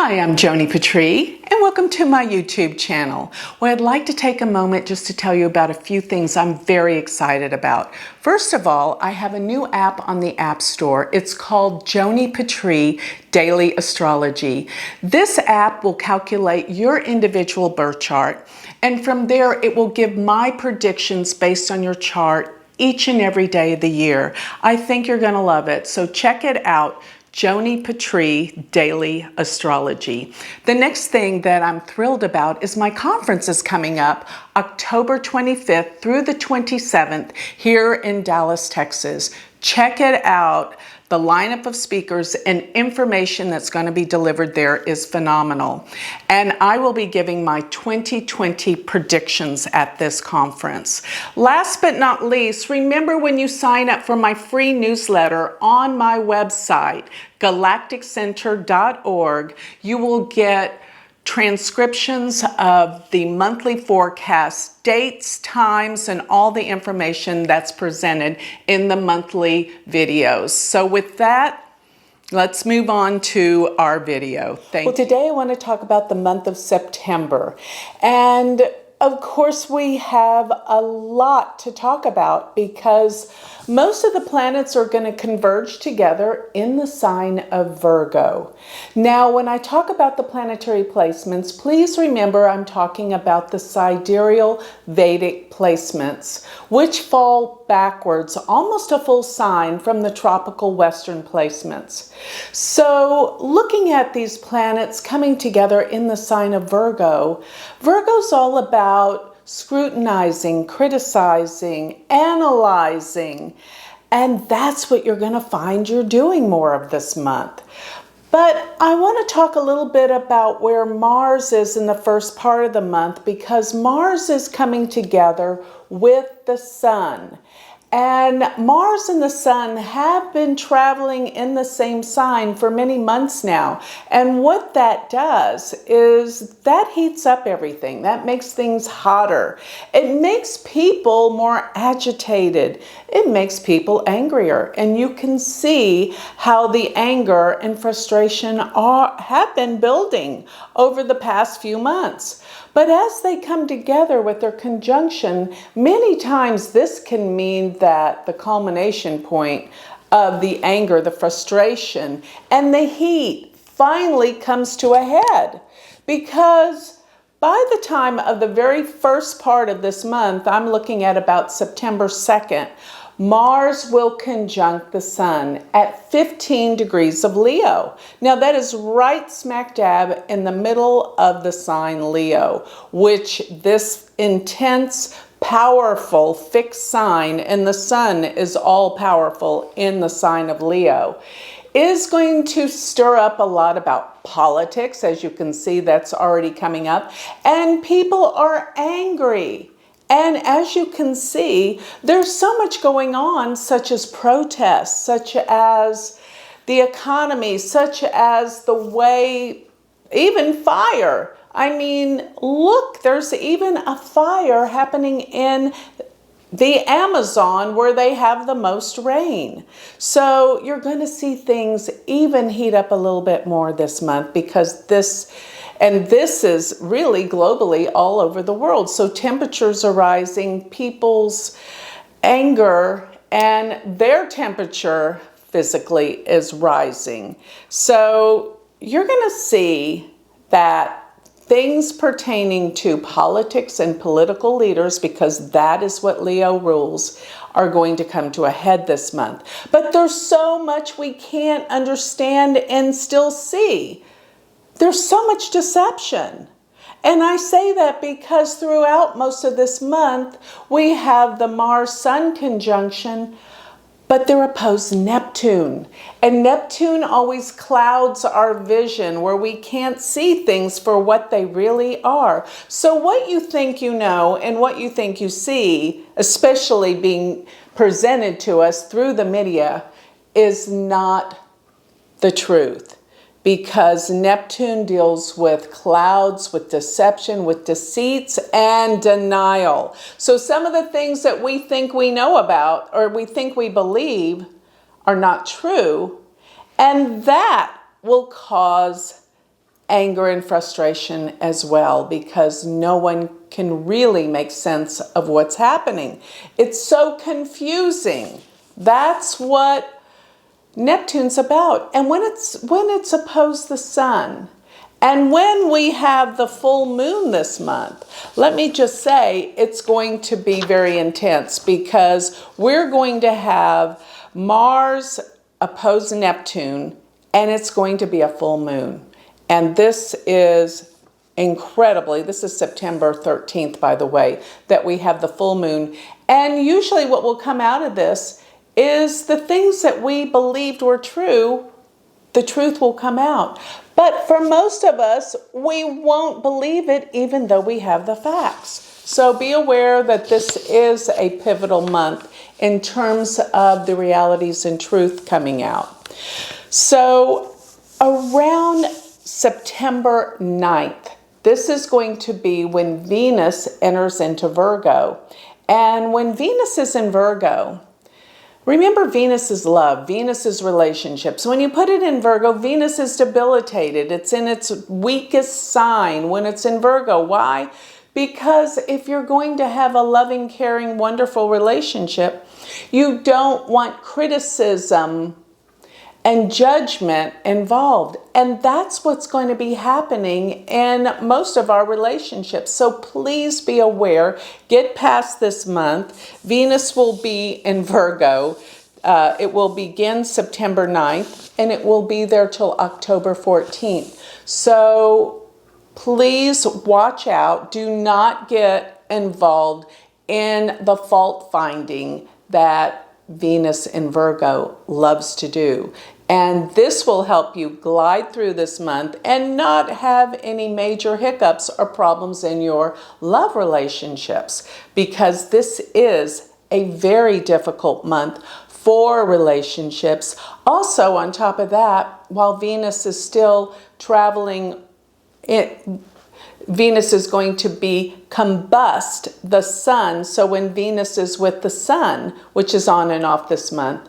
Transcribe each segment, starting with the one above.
Hi, I'm Joni Patry, and welcome to my YouTube channel, where I'd like to take a moment just to tell you about a few things I'm very excited about. First of all, I have a new app on the App Store. It's called Joni Patry Daily Astrology. This app will calculate your individual birth chart, and from there it will give my predictions based on your chart each and every day of the year. I think you're going to love it, so check it out. Joni Patry Daily Astrology. The next thing that I'm thrilled about is my conference is coming up October 25th through the 27th here in Dallas, Texas. Check it out. The lineup of speakers and information that's going to be delivered there is phenomenal. And I will be giving my 2020 predictions at this conference. Last but not least, remember when you sign up for my free newsletter on my website, galacticcenter.org, you will get transcriptions of the monthly forecast, dates, times, and all the information that's presented in the monthly videos. So with that, let's move on to our video. Well, today I want to talk about the month of September. And of course, we have a lot to talk about because most of the planets are going to converge together in the sign of Virgo. Now, when I talk about the planetary placements, please remember I'm talking about the sidereal Vedic placements, which fall backwards, almost a full sign from the tropical Western placements. So, looking at these planets coming together in the sign of Virgo, Virgo's all about scrutinizing, criticizing, analyzing, and that's what you're going to find you're doing more of this month. But I want to talk a little bit about where Mars is in the first part of the month, because Mars is coming together with the Sun. And Mars and the Sun have been traveling in the same sign for many months now. And what that does is that heats up everything. That makes things hotter. It makes people more agitated. It makes people angrier. And you can see how the anger and frustration have been building over the past few months. But as they come together with their conjunction, many times this can mean that the culmination point of the anger, the frustration, and the heat finally comes to a head. Because by the time of the very first part of this month, I'm looking at about September 2nd, Mars will conjunct the Sun at 15 degrees of Leo. Now that is right smack dab in the middle of the sign Leo, which this intense, powerful, fixed sign, and the Sun is all powerful in the sign of Leo, is going to stir up a lot about politics. As you can see, that's already coming up, and people are angry. And as you can see, there's so much going on, such as protests, such as the economy, such as the way, even fire. I mean, look, there's even a fire happening in the Amazon where they have the most rain. So you're going to see things even heat up a little bit more this month, because this is really globally all over the world. So temperatures are rising, people's anger and their temperature physically is rising. So you're going to see that things pertaining to politics and political leaders, because that is what Leo rules, are going to come to a head this month. But there's so much we can't understand and still see. There's so much deception. And I say that because throughout most of this month, we have the Mars-Sun conjunction, but they're opposed Neptune. And Neptune always clouds our vision, where we can't see things for what they really are. So what you think you know and what you think you see, especially being presented to us through the media, is not the truth. Because Neptune deals with clouds, with deception, with deceits, and denial. So some of the things that we think we know about, or we think we believe, are not true. And that will cause anger and frustration as well, because no one can really make sense of what's happening. It's so confusing. That's what Neptune's about. And when it's opposed the sun, and when we have the full moon this month, let me just say it's going to be very intense, because we're going to have Mars oppose Neptune, and it's going to be a full moon. And this is incredibly, this is September 13th, by the way, that we have the full moon. And usually what will come out of this is the things that we believed were true, the truth will come out. But for most of us, we won't believe it even though we have the facts. So be aware that this is a pivotal month in terms of the realities and truth coming out. So around September 9th, this is going to be when Venus enters into Virgo. And when Venus is in Virgo, remember, Venus is love, Venus is relationships. When you put it in Virgo, Venus is debilitated. It's in its weakest sign when it's in Virgo. Why? Because if you're going to have a loving, caring, wonderful relationship, you don't want criticism and judgment involved. And that's what's going to be happening in most of our relationships. So please be aware, get past this month. Venus will be in Virgo. It will begin September 9th, and it will be there till October 14th. So please watch out. Do not get involved in the fault finding that Venus in Virgo loves to do. And this will help you glide through this month and not have any major hiccups or problems in your love relationships, because this is a very difficult month for relationships. Also, on top of that, while Venus is still traveling, Venus is going to be combust the sun. So when Venus is with the sun, which is on and off this month,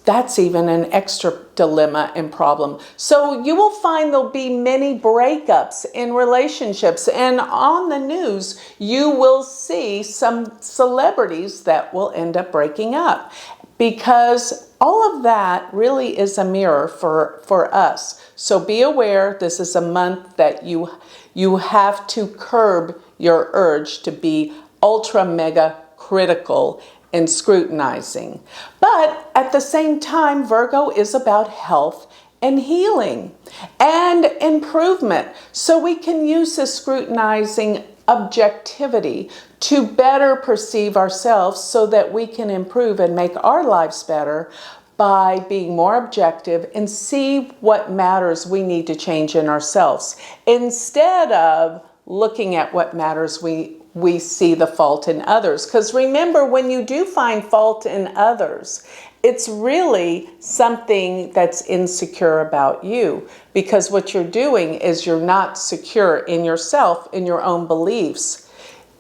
that's even an extra dilemma and problem. So you will find there'll be many breakups in relationships. And on the news, you will see some celebrities that will end up breaking up, because all of that really is a mirror for us. So be aware, this is a month that you have to curb your urge to be ultra mega critical and scrutinizing. But at the same time, Virgo is about health and healing and improvement. So we can use this scrutinizing objectivity to better perceive ourselves so that we can improve and make our lives better by being more objective and see what matters we need to change in ourselves, instead of looking at what matters we see the fault in others. Because remember, when you do find fault in others, it's really something that's insecure about you, because what you're doing is you're not secure in yourself, in your own beliefs.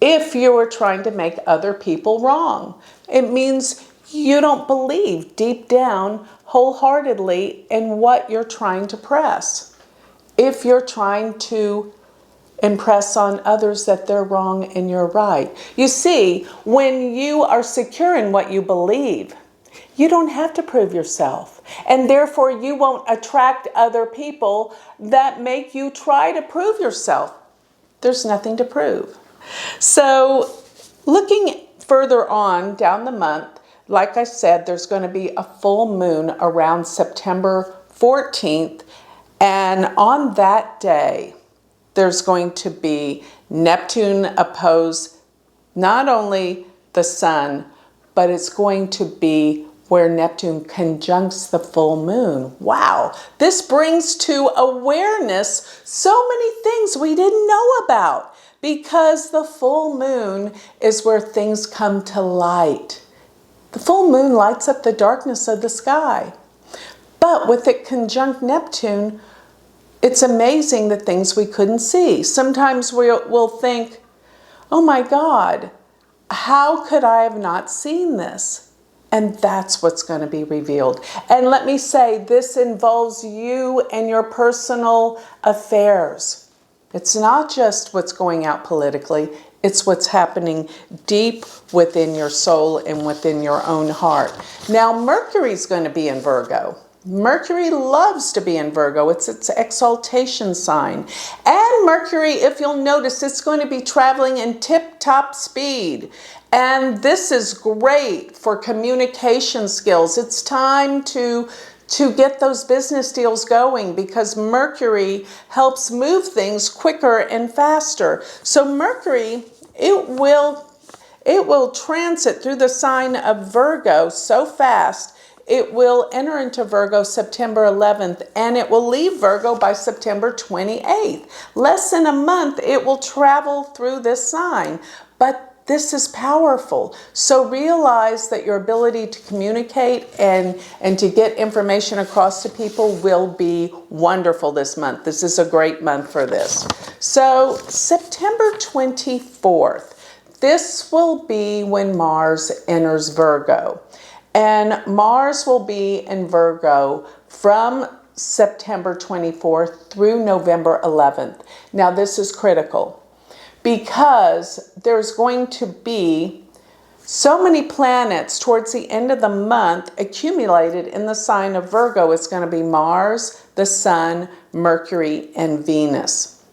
If you are trying to make other people wrong, it means you don't believe deep down wholeheartedly in what you're trying to press. If you're trying to impress on others that they're wrong and you're right. You see, when you are secure in what you believe, you don't have to prove yourself. And therefore, you won't attract other people that make you try to prove yourself. There's nothing to prove. So, looking further on down the month, like I said, there's going to be a full moon around September 14th. And on that day, there's going to be Neptune oppose not only the sun, but it's going to be where Neptune conjuncts the full moon. Wow, this brings to awareness so many things we didn't know about, because the full moon is where things come to light. The full moon lights up the darkness of the sky. But with it conjunct Neptune, it's amazing the things we couldn't see. Sometimes we'll think, oh my God, how could I have not seen this? And that's what's going to be revealed. And let me say, this involves you and your personal affairs. It's not just what's going out politically, it's what's happening deep within your soul and within your own heart. Now, Mercury's going to be in Virgo. Mercury loves to be in Virgo. It's its exaltation sign. And Mercury, if you'll notice, it's going to be traveling in tip-top speed. And this is great for communication skills. It's time to get those business deals going because Mercury helps move things quicker and faster. So Mercury, it will transit through the sign of Virgo so fast. It will enter into Virgo September 11th, and it will leave Virgo by September 28th. Less than a month, it will travel through this sign. But this is powerful. So realize that your ability to communicate and to get information across to people will be wonderful this month. This is a great month for this. So September 24th, this will be when Mars enters Virgo. And Mars will be in Virgo from September 24th through November 11th. Now this is critical because there's going to be so many planets towards the end of the month accumulated in the sign of Virgo. It's going to be Mars, the Sun, Mercury, and Venus.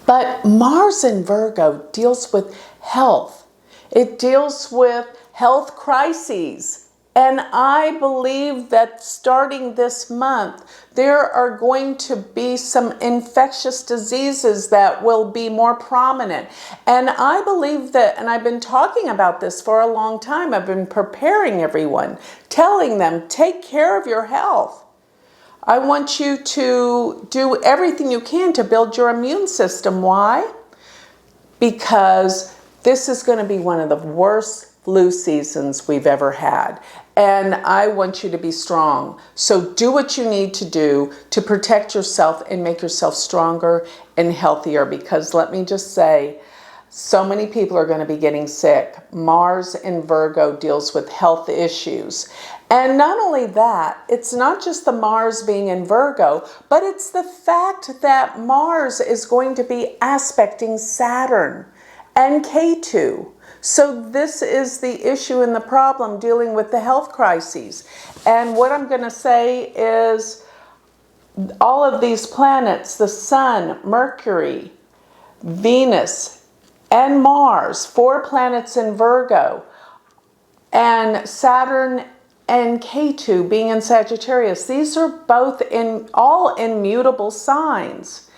But Mars in Virgo deals with health. It deals with health crises. And I believe that starting this month, there are going to be some infectious diseases that will be more prominent. And I believe that, and I've been talking about this for a long time, I've been preparing everyone, telling them, take care of your health. I want you to do everything you can to build your immune system. Why? Because this is going to be one of the worst flu seasons we've ever had. And I want you to be strong. So do what you need to do to protect yourself and make yourself stronger and healthier. Because let me just say, so many people are going to be getting sick. Mars in Virgo deals with health issues. And not only that, it's not just the Mars being in Virgo, but it's the fact that Mars is going to be aspecting Saturn and Ketu. So this is the issue and the problem dealing with the health crises. And what I'm going to say is all of these planets, the Sun, Mercury, Venus, and Mars, 4 planets in Virgo, and Saturn and Ketu being in Sagittarius, these are both all in mutable signs.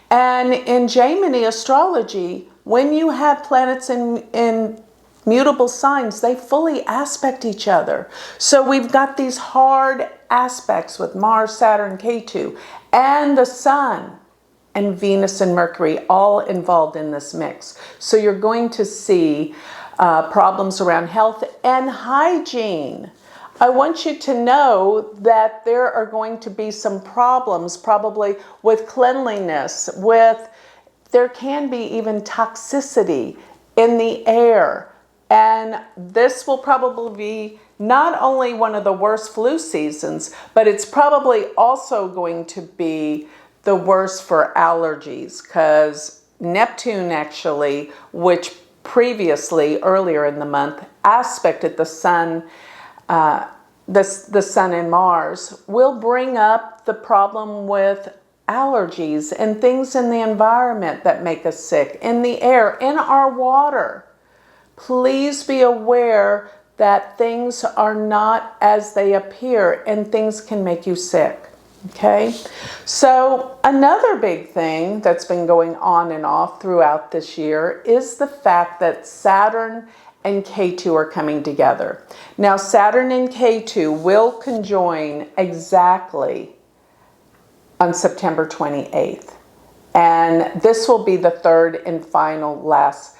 And in Joni astrology, when you have planets in mutable signs, they fully aspect each other. So we've got these hard aspects with Mars, Saturn, Ketu, and the Sun, and Venus and Mercury all involved in this mix. So you're going to see problems around health and hygiene. I want you to know that there are going to be some problems probably with cleanliness, there can be even toxicity in the air. And this will probably be not only one of the worst flu seasons, but it's probably also going to be the worst for allergies, because Neptune actually, which previously, earlier in the month, aspected the Sun, the Sun and Mars, will bring up the problem with allergies and things in the environment that make us sick, in the air, in our water. Please be aware that things are not as they appear and things can make you sick. Okay? So another big thing that's been going on and off throughout this year is the fact that Saturn and Ketu are coming together. Now Saturn and Ketu will conjoin exactly on September 28th. And this will be the third and final last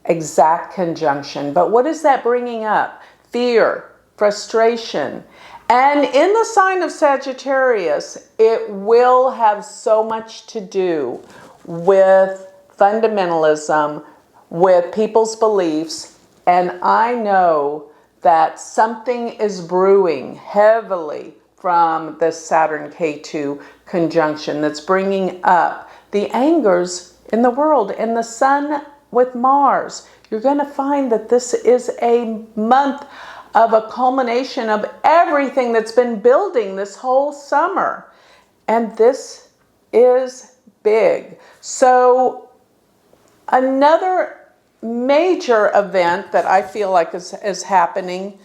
exact conjunction. But what is that bringing up? Fear, frustration. And in the sign of Sagittarius, it will have so much to do with fundamentalism, with people's beliefs. And I know that something is brewing heavily from the Saturn K2 conjunction that's bringing up the angers in the world. And the Sun with Mars, you're going to find that this is a month of a culmination of everything that's been building this whole summer. And this is big. So another major event that I feel like is happening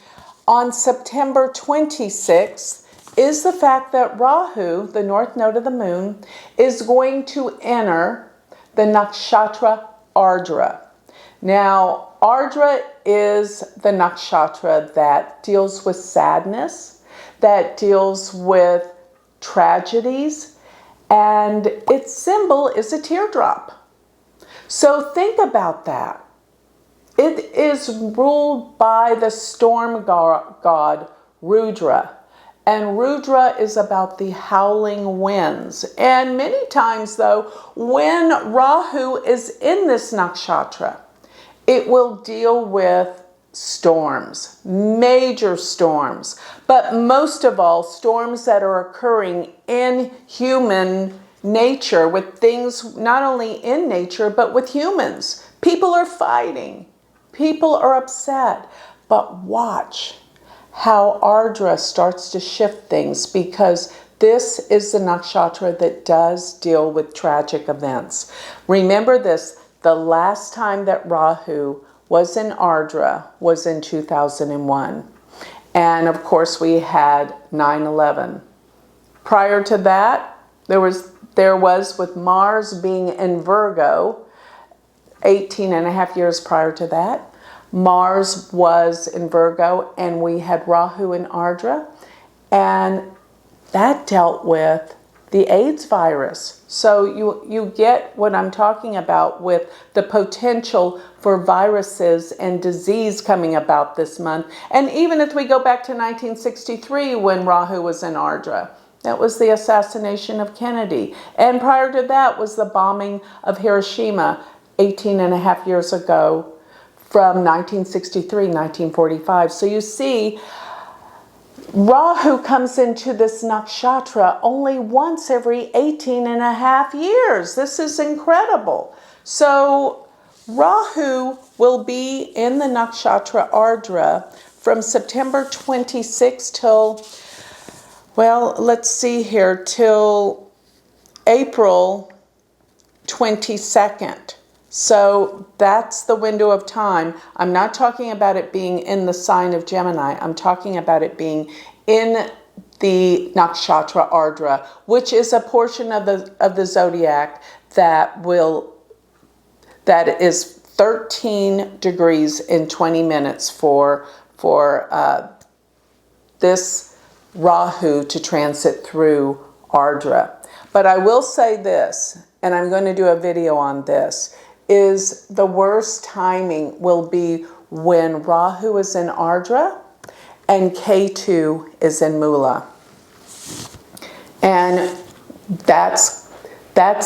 on September 26th is the fact that Rahu, the north node of the moon, is going to enter the nakshatra Ardra. Now, Ardra is the nakshatra that deals with sadness, that deals with tragedies, and its symbol is a teardrop. So think about that. It is ruled by the storm god Rudra. And Rudra is about the howling winds. And many times, though, when Rahu is in this nakshatra, it will deal with storms, major storms. But most of all, storms that are occurring in human nature, with things not only in nature, but with humans. People are fighting. People are upset. But watch how Ardra starts to shift things, because this is the nakshatra that does deal with tragic events. Remember this, the last time that Rahu was in Ardra was in 2001. And of course we had 9/11. Prior to that, there was with Mars being in Virgo, 18 and a half years prior to that, Mars was in Virgo, and we had Rahu in Ardra, and that dealt with the AIDS virus. So you get what I'm talking about with the potential for viruses and disease coming about this month. And even if we go back to 1963 when Rahu was in Ardra, that was the assassination of Kennedy. And prior to that was the bombing of Hiroshima 18 and a half years ago, from 1963, 1945. So you see, Rahu comes into this nakshatra only once every 18 and a half years. This is incredible. So Rahu will be in the nakshatra Ardra from September 26th till, well, let's see here, till April 22nd. So that's the window of time. I'm not talking about it being in the sign of Gemini. I'm talking about it being in the nakshatra Ardra, which is a portion of the zodiac that is 13 degrees in 20 minutes for this Rahu to transit through Ardra. But I will say this, and I'm going to do a video on this, is the worst timing will be when Rahu is in Ardra and K2 is in Mula. And that's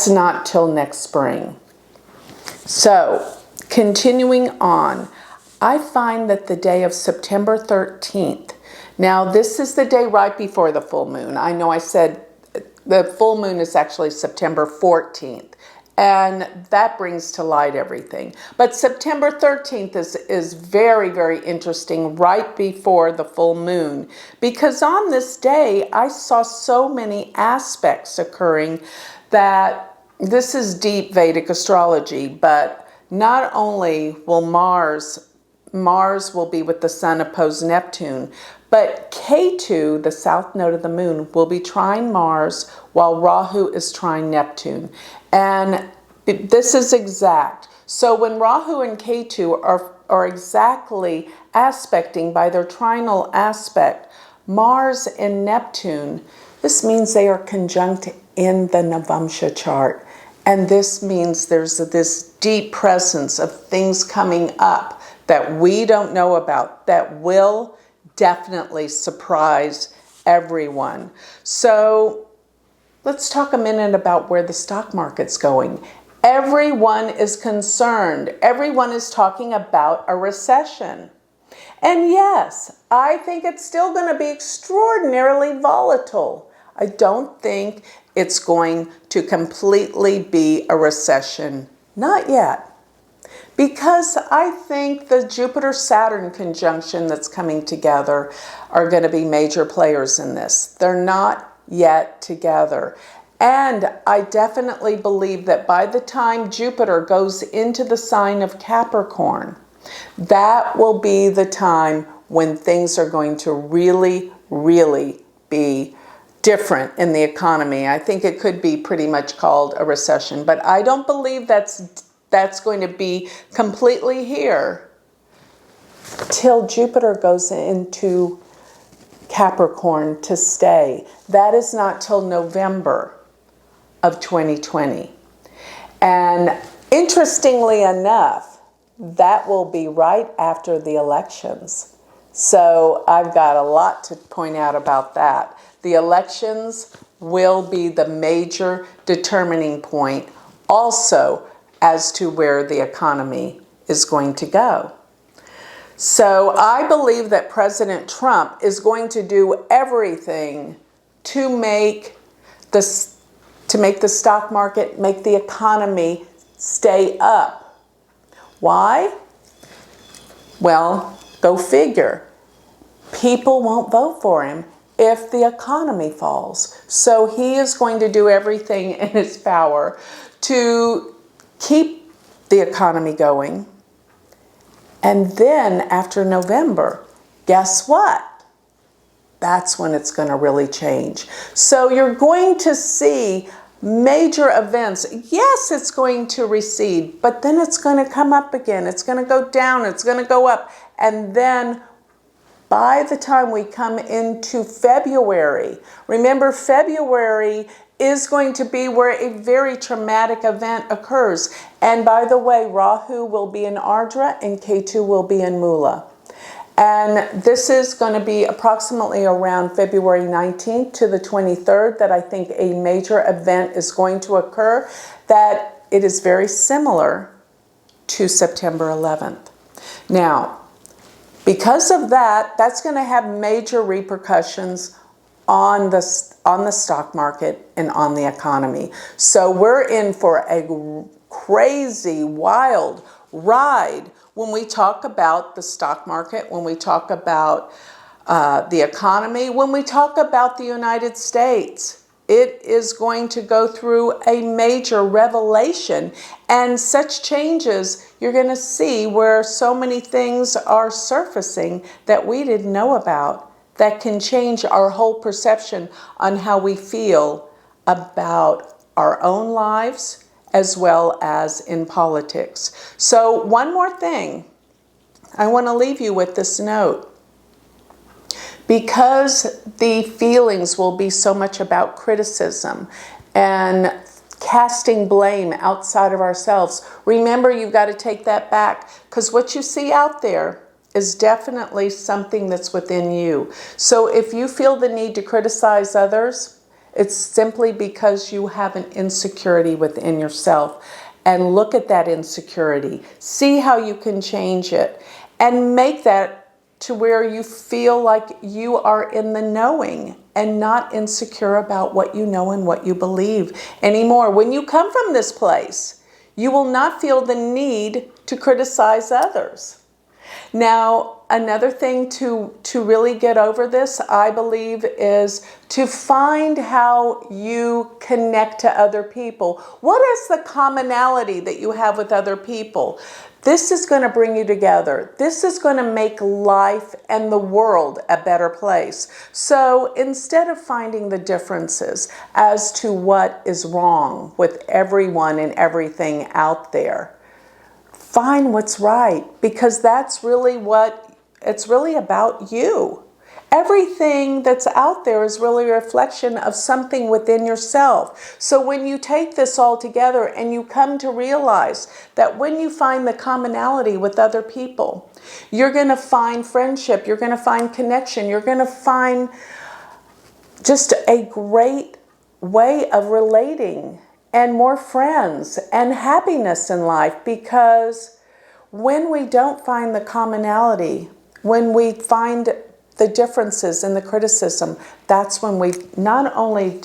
not till next spring. So, continuing on, I find that the day of September 13th, now this is the day right before the full moon. I know I said the full moon is actually September 14th. And that brings to light everything. But September 13th is very, very interesting right before the full moon. Because on this day, I saw so many aspects occurring that this is deep Vedic astrology. But not only will Mars will be with the Sun opposed Neptune, but K2, the south node of the moon, will be trine Mars while Rahu is trine Neptune. And this is exact. So when Rahu and K2 are exactly aspecting by their trinal aspect, Mars and Neptune, this means they are conjunct in the Navamsha chart. And this means there's this deep presence of things coming up that we don't know about that will definitely surprise everyone. So let's talk a minute about where the stock market's going. Everyone is concerned. Everyone is talking about a recession. And yes, I think it's still going to be extraordinarily volatile. I don't think it's going to completely be a recession. Not yet. Because I think the Jupiter-Saturn conjunction that's coming together are going to be major players in this. They're not yet together. And I definitely believe that by the time Jupiter goes into the sign of Capricorn, that will be the time when things are going to really, really be different in the economy. I think it could be pretty much called a recession, but I don't believe that's going to be completely here till Jupiter goes into Capricorn to stay. That is not till November of 2020. And interestingly enough, that will be right after the elections. So I've got a lot to point out about that. The elections will be the major determining point also as to where the economy is going to go. So I believe that President Trump is going to do everything to make the stock market, make the economy stay up. Why? Well, go figure. People won't vote for him if the economy falls. So he is going to do everything in his power to keep the economy going. And then after November, guess what? That's when it's going to really change. So you're going to see major events. Yes, it's going to recede, but then it's going to come up again. It's going to go down. It's going to go up. And then by the time we come into February, remember February is going to be where a very traumatic event occurs. And by the way, Rahu will be in Ardra and Ketu will be in Mula. And this is going to be approximately around February 19th to the 23rd that I think a major event is going to occur, that it is very similar to September 11th. Now, because of that, that's going to have major repercussions on the stock market and on the economy. So we're in for a crazy, wild ride when we talk about the stock market, when we talk about the economy, when we talk about the United States. It is going to go through a major revelation, and such changes you're going to see where so many things are surfacing that we didn't know about, that can change our whole perception on how we feel about our own lives as well as in politics. So one more thing, I want to leave you with this note. Because the feelings will be so much about criticism and casting blame outside of ourselves, remember you've got to take that back, because what you see out there is definitely something that's within you. So if you feel the need to criticize others, it's simply because you have an insecurity within yourself. And look at that insecurity. See how you can change it and make that to where you feel like you are in the knowing and not insecure about what you know and what you believe anymore. When you come from this place, you will not feel the need to criticize others. Now, another thing to really get over this, I believe, is to find how you connect to other people. What is the commonality that you have with other people? This is going to bring you together. This is going to make life and the world a better place. So instead of finding the differences as to what is wrong with everyone and everything out there, find what's right, because that's really what it's really about you. Everything that's out there is really a reflection of something within yourself. So when you take this all together and you come to realize that when you find the commonality with other people, you're going to find friendship, you're going to find connection, you're going to find just a great way of relating and more friends and happiness in life, because when we don't find the commonality When we find the differences and the criticism, that's when we not only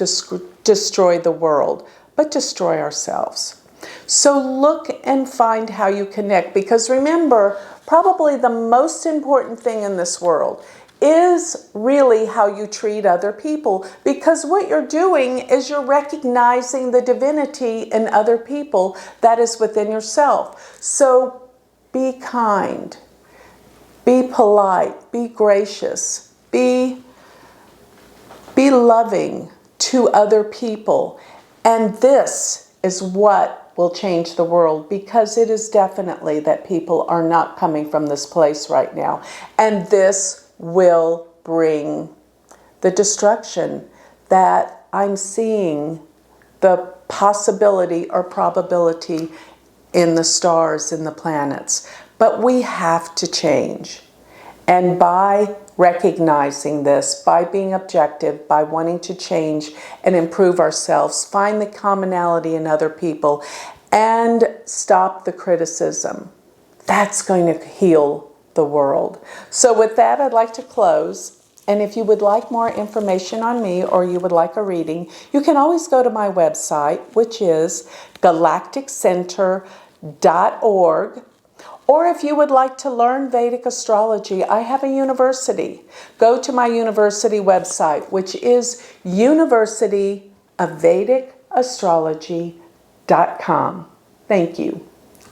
destroy the world, but destroy ourselves. So look and find how you connect, because remember, probably the most important thing in this world is really how you treat other people, because what you're doing is you're recognizing the divinity in other people that is within yourself. So be kind, be polite, be gracious, be loving to other people. And this is what will change the world, because it is definitely that people are not coming from this place right now. And this will bring the destruction that I'm seeing, the possibility or probability in the stars, in the planets. But we have to change. And by recognizing this, by being objective, by wanting to change and improve ourselves, find the commonality in other people, and stop the criticism, that's going to heal the world. So with that, I'd like to close. And if you would like more information on me, or you would like a reading, you can always go to my website, which is galacticcenter.org. Or if you would like to learn Vedic astrology, I have a university. Go to my university website, which is University of Vedic Astrology.com. Thank you.